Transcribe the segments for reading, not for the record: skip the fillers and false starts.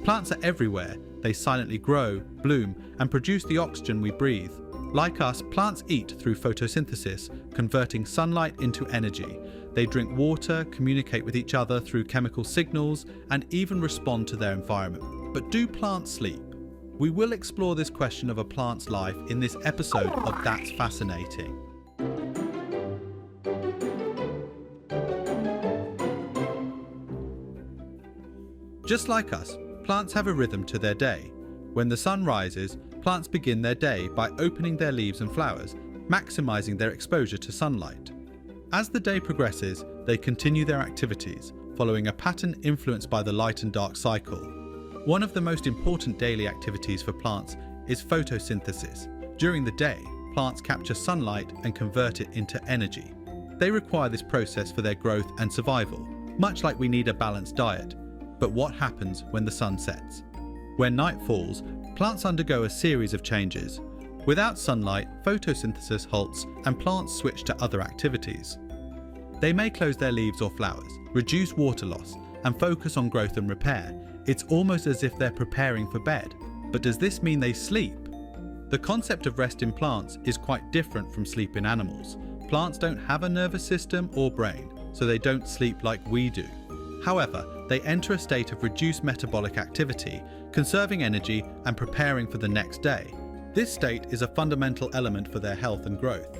Plants are everywhere. They silently grow, bloom, and produce the oxygen we breathe. Like us, plants eat through photosynthesis, converting sunlight into energy. They drink water, communicate with each other through chemical signals, and even respond to their environment. But do plants sleep? We will explore this question of a plant's life in this episode of That's Fascinating. Just like us, plants have a rhythm to their day. When the sun rises, plants begin their day by opening their leaves and flowers, maximizing their exposure to sunlight. As the day progresses, they continue their activities, following a pattern influenced by the light and dark cycle. One of the most important daily activities for plants is photosynthesis. During the day, plants capture sunlight and convert it into energy. They require this process for their growth and survival, much like we need a balanced diet. But what happens when the sun sets? When night falls, plants undergo a series of changes. Without sunlight, photosynthesis halts and plants switch to other activities. They may close their leaves or flowers, reduce water loss, and focus on growth and repair. It's almost as if they're preparing for bed. But does this mean they sleep? The concept of rest in plants is quite different from sleep in animals. Plants don't have a nervous system or brain, so they don't sleep like we do. However, they enter a state of reduced metabolic activity, conserving energy and preparing for the next day. This state is a fundamental element for their health and growth.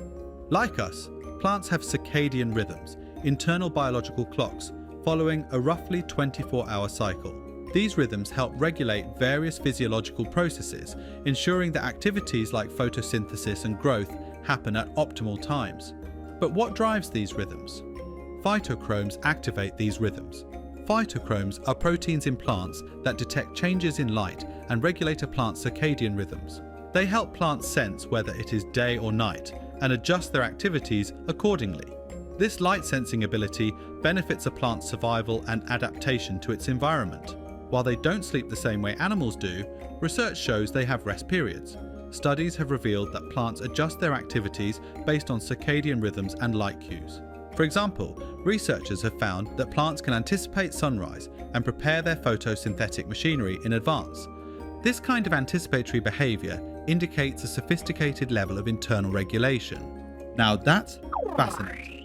Like us, plants have circadian rhythms, internal biological clocks, following a roughly 24-hour cycle. These rhythms help regulate various physiological processes, ensuring that activities like photosynthesis and growth happen at optimal times. But what drives these rhythms? Phytochromes activate these rhythms. Phytochromes are proteins in plants that detect changes in light and regulate a plant's circadian rhythms. They help plants sense whether it is day or night and adjust their activities accordingly. This light sensing ability benefits a plant's survival and adaptation to its environment. While they don't sleep the same way animals do, research shows they have rest periods. Studies have revealed that plants adjust their activities based on circadian rhythms and light cues. For example, researchers have found that plants can anticipate sunrise and prepare their photosynthetic machinery in advance. This kind of anticipatory behaviour indicates a sophisticated level of internal regulation. Now that's fascinating.